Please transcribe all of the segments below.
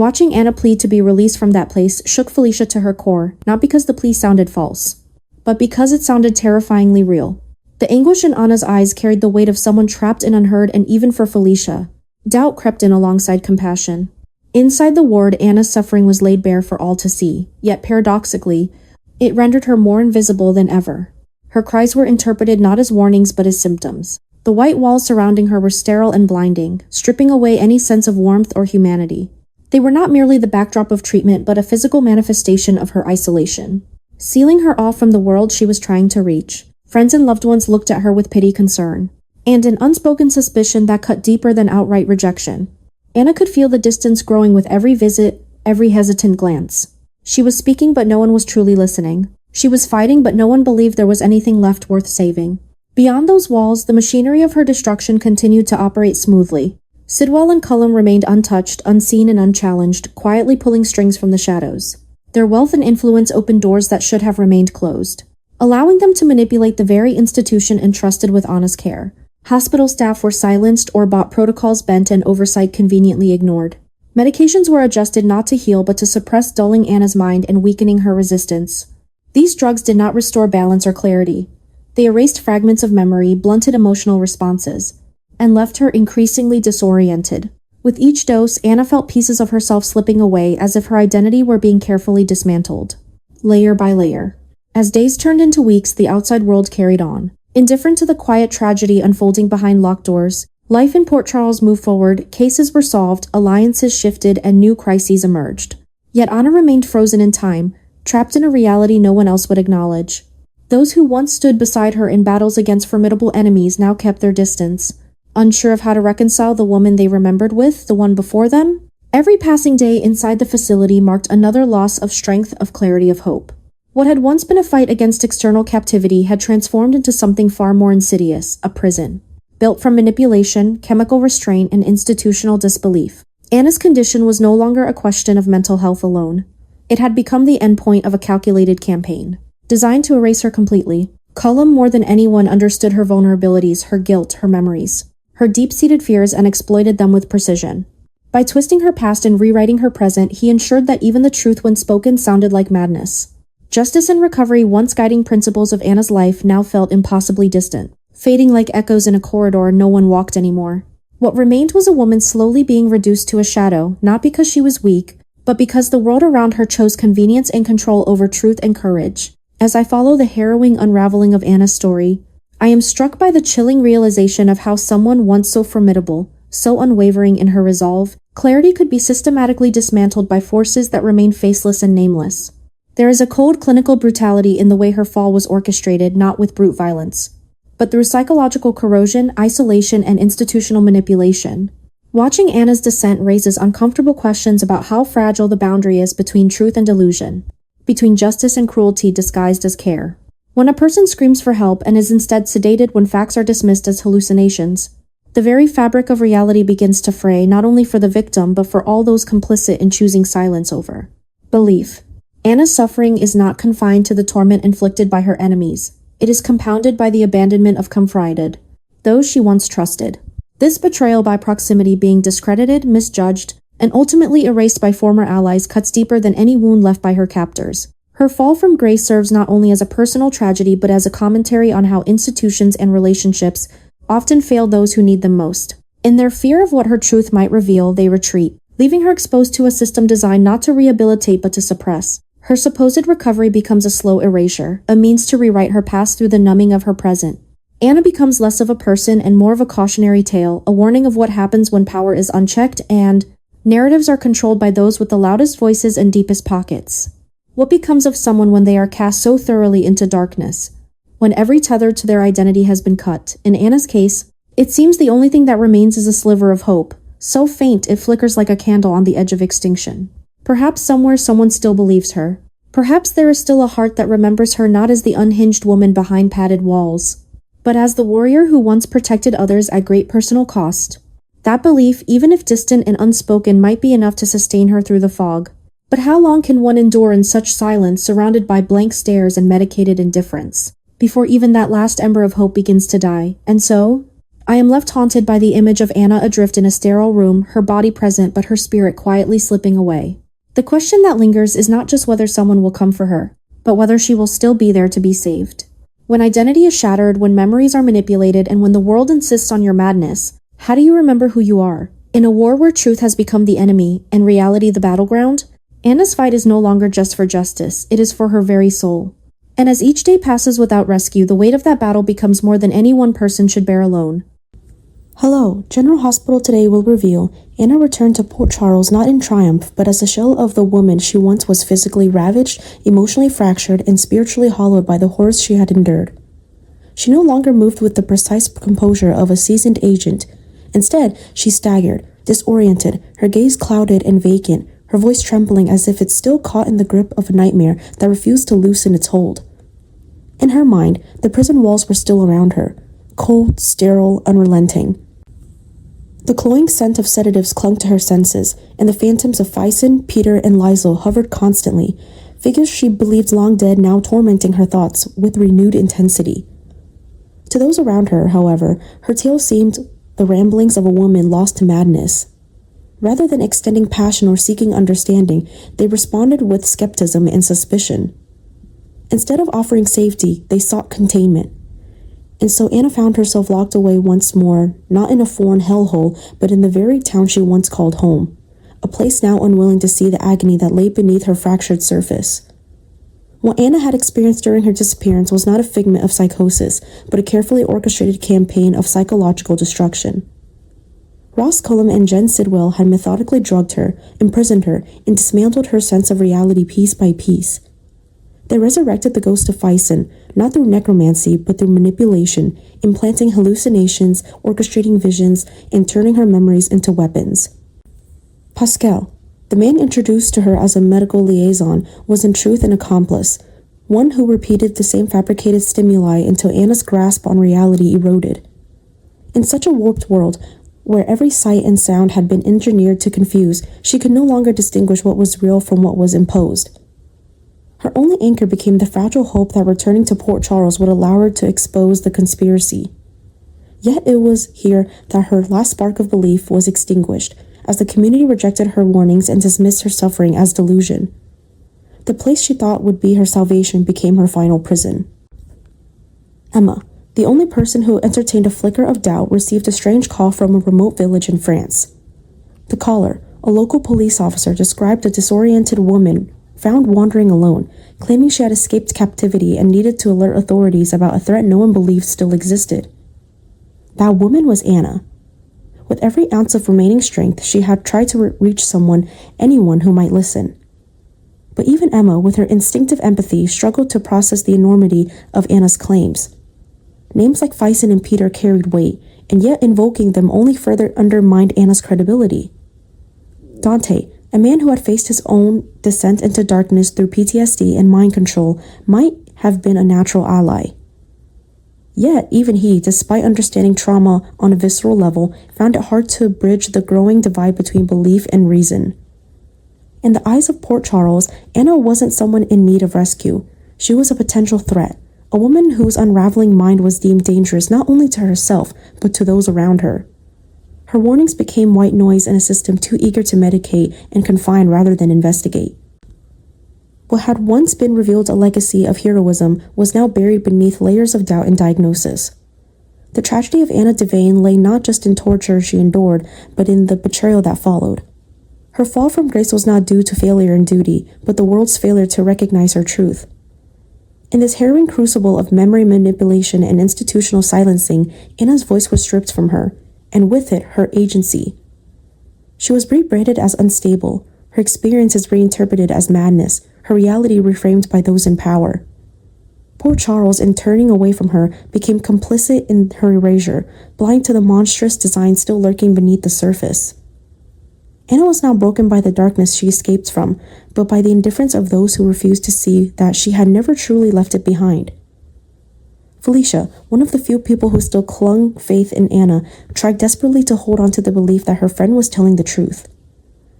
Watching Anna plead to be released from that place shook Felicia to her core, not because the plea sounded false, but because it sounded terrifyingly real. The anguish in Anna's eyes carried the weight of someone trapped and unheard, and even for Felicia, doubt crept in alongside compassion. Inside the ward, Anna's suffering was laid bare for all to see, yet paradoxically, it rendered her more invisible than ever. Her cries were interpreted not as warnings but as symptoms. The white walls surrounding her were sterile and blinding, stripping away any sense of warmth or humanity. They were not merely the backdrop of treatment but a physical manifestation of her isolation, sealing her off from the world she was trying to reach. Friends and loved ones looked at her with pity, concern, and an unspoken suspicion that cut deeper than outright rejection. Anna could feel the distance growing with every visit, every hesitant glance. She was speaking, but no one was truly listening. She was fighting, but no one believed there was anything left worth saving. Beyond those walls, the machinery of her destruction continued to operate smoothly. Sidwell and Cullum remained untouched, unseen and unchallenged, quietly pulling strings from the shadows. Their wealth and influence opened doors that should have remained closed, allowing them to manipulate the very institution entrusted with Anna's care. Hospital staff were silenced or bought, protocols bent, and oversight conveniently ignored. Medications were adjusted not to heal but to suppress, dulling Anna's mind and weakening her resistance. These drugs did not restore balance or clarity. They erased fragments of memory, blunted emotional responses, and left her increasingly disoriented. With each dose, Anna felt pieces of herself slipping away, as if her identity were being carefully dismantled, layer by layer. As days turned into weeks, the outside world carried on. Indifferent to the quiet tragedy unfolding behind locked doors, life in Port Charles moved forward, cases were solved, alliances shifted, and new crises emerged. Yet Anna remained frozen in time, trapped in a reality no one else would acknowledge. Those who once stood beside her in battles against formidable enemies now kept their distance, unsure of how to reconcile the woman they remembered with the one before them. Every passing day inside the facility marked another loss of strength, of clarity, of hope. What had once been a fight against external captivity had transformed into something far more insidious, a prison, built from manipulation, chemical restraint, and institutional disbelief. Anna's condition was no longer a question of mental health alone. It had become the endpoint of a calculated campaign, designed to erase her completely. Cullum, more than anyone, understood her vulnerabilities, her guilt, her memories, her deep-seated fears, and exploited them with precision. By twisting her past and rewriting her present, he ensured that even the truth when spoken sounded like madness. Justice and recovery, once guiding principles of Anna's life, now felt impossibly distant, fading like echoes in a corridor no one walked anymore. What remained was a woman slowly being reduced to a shadow, not because she was weak, but because the world around her chose convenience and control over truth and courage. As I follow the harrowing unraveling of Anna's story, I am struck by the chilling realization of how someone once so formidable, so unwavering in her resolve, clarity could be systematically dismantled by forces that remain faceless and nameless. There is a cold clinical brutality in the way her fall was orchestrated, not with brute violence, but through psychological corrosion, isolation, and institutional manipulation. Watching Anna's descent raises uncomfortable questions about how fragile the boundary is between truth and delusion, between justice and cruelty disguised as care. When a person screams for help and is instead sedated when facts are dismissed as hallucinations, the very fabric of reality begins to fray, not only for the victim but for all those complicit in choosing silence over belief. Anna's suffering is not confined to the torment inflicted by her enemies. It is compounded by the abandonment of confided, those she once trusted. This betrayal by proximity, being discredited, misjudged, and ultimately erased by former allies, cuts deeper than any wound left by her captors. Her fall from grace serves not only as a personal tragedy but as a commentary on how institutions and relationships often fail those who need them most. In their fear of what her truth might reveal, they retreat, leaving her exposed to a system designed not to rehabilitate but to suppress. Her supposed recovery becomes a slow erasure, a means to rewrite her past through the numbing of her present. Anna becomes less of a person and more of a cautionary tale, a warning of what happens when power is unchecked and narratives are controlled by those with the loudest voices and deepest pockets. What becomes of someone when they are cast so thoroughly into darkness, when every tether to their identity has been cut? In Anna's case, it seems the only thing that remains is a sliver of hope, so faint it flickers like a candle on the edge of extinction. Perhaps somewhere someone still believes her. Perhaps there is still a heart that remembers her not as the unhinged woman behind padded walls, but as the warrior who once protected others at great personal cost. That belief, even if distant and unspoken, might be enough to sustain her through the fog. But how long can one endure in such silence, surrounded by blank stares and medicated indifference, before even that last ember of hope begins to die? And so, I am left haunted by the image of Anna adrift in a sterile room, her body present but her spirit quietly slipping away. The question that lingers is not just whether someone will come for her, but whether she will still be there to be saved. When identity is shattered, when memories are manipulated, and when the world insists on your madness, how do you remember who you are? In a war where truth has become the enemy and reality the battleground, Anna's fight is no longer just for justice, it is for her very soul. And as each day passes without rescue, the weight of that battle becomes more than any one person should bear alone. Hello, General Hospital today will reveal Anna returned to Port Charles not in triumph, but as a shell of the woman she once was, physically ravaged, emotionally fractured, and spiritually hollowed by the horrors she had endured. She no longer moved with the precise composure of a seasoned agent. Instead, she staggered, disoriented, her gaze clouded and vacant, her voice trembling as if it still caught in the grip of a nightmare that refused to loosen its hold. In her mind, the prison walls were still around her, cold, sterile, unrelenting. The cloying scent of sedatives clung to her senses, and the phantoms of Faison, Peter, and Liesel hovered constantly, figures she believed long dead now tormenting her thoughts with renewed intensity. To those around her, however, her tale seemed the ramblings of a woman lost to madness. Rather than extending passion or seeking understanding, they responded with skepticism and suspicion. Instead of offering safety, they sought containment. And so Anna found herself locked away once more, not in a foreign hellhole, but in the very town she once called home, a place now unwilling to see the agony that lay beneath her fractured surface. What Anna had experienced during her disappearance was not a figment of psychosis, but a carefully orchestrated campaign of psychological destruction. Ross Cullum and Jen Sidwell had methodically drugged her, imprisoned her, and dismantled her sense of reality piece by piece. They resurrected the ghost of Faison, not through necromancy, but through manipulation, implanting hallucinations, orchestrating visions, and turning her memories into weapons. Pascal, the man introduced to her as a medical liaison, was in truth an accomplice, one who repeated the same fabricated stimuli until Anna's grasp on reality eroded. In such a warped world, where every sight and sound had been engineered to confuse, she could no longer distinguish what was real from what was imposed. Her only anchor became the fragile hope that returning to Port Charles would allow her to expose the conspiracy. Yet it was here that her last spark of belief was extinguished, as the community rejected her warnings and dismissed her suffering as delusion. The place she thought would be her salvation became her final prison. Emma, the only person who entertained a flicker of doubt, received a strange call from a remote village in France. The caller, a local police officer, described a disoriented woman found wandering alone, claiming she had escaped captivity and needed to alert authorities about a threat no one believed still existed. That woman was Anna. With every ounce of remaining strength, she had tried to reach anyone who might listen. But even Emma, with her instinctive empathy, struggled to process the enormity of Anna's claims. Names like Faison and Peter carried weight, and yet invoking them only further undermined Anna's credibility. Dante, a man who had faced his own descent into darkness through PTSD and mind control, might have been a natural ally. Yet, even he, despite understanding trauma on a visceral level, found it hard to bridge the growing divide between belief and reason. In the eyes of Port Charles, Anna wasn't someone in need of rescue. She was a potential threat, a woman whose unraveling mind was deemed dangerous not only to herself, but to those around her. Her warnings became white noise in a system too eager to medicate and confine rather than investigate. What had once been revealed a legacy of heroism was now buried beneath layers of doubt and diagnosis. The tragedy of Anna Devane lay not just in torture she endured, but in the betrayal that followed. Her fall from grace was not due to failure in duty, but the world's failure to recognize her truth. In this harrowing crucible of memory manipulation and institutional silencing, Anna's voice was stripped from her, and with it, her agency. She was rebranded as unstable, her experiences reinterpreted as madness, her reality reframed by those in power. Poor Charles, in turning away from her, became complicit in her erasure, blind to the monstrous design still lurking beneath the surface. Anna was not broken by the darkness she escaped from, but by the indifference of those who refused to see that she had never truly left it behind. Felicia, one of the few people who still clung faith in Anna, tried desperately to hold on to the belief that her friend was telling the truth.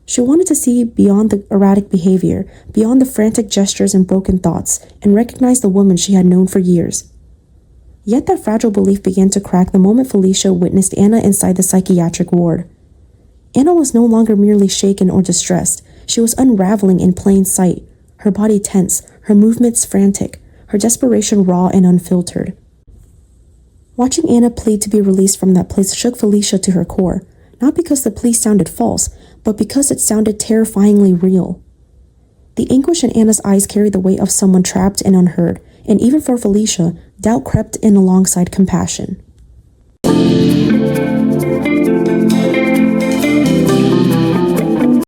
She wanted to see beyond the erratic behavior, beyond the frantic gestures and broken thoughts, and recognize the woman she had known for years. Yet that fragile belief began to crack the moment Felicia witnessed Anna inside the psychiatric ward. Anna was no longer merely shaken or distressed. She was unraveling in plain sight, her body tense, her movements frantic, her desperation raw and unfiltered. Watching Anna plead to be released from that place shook Felicia to her core, not because the plea sounded false, but because it sounded terrifyingly real. The anguish in Anna's eyes carried the weight of someone trapped and unheard, and even for Felicia, doubt crept in alongside compassion.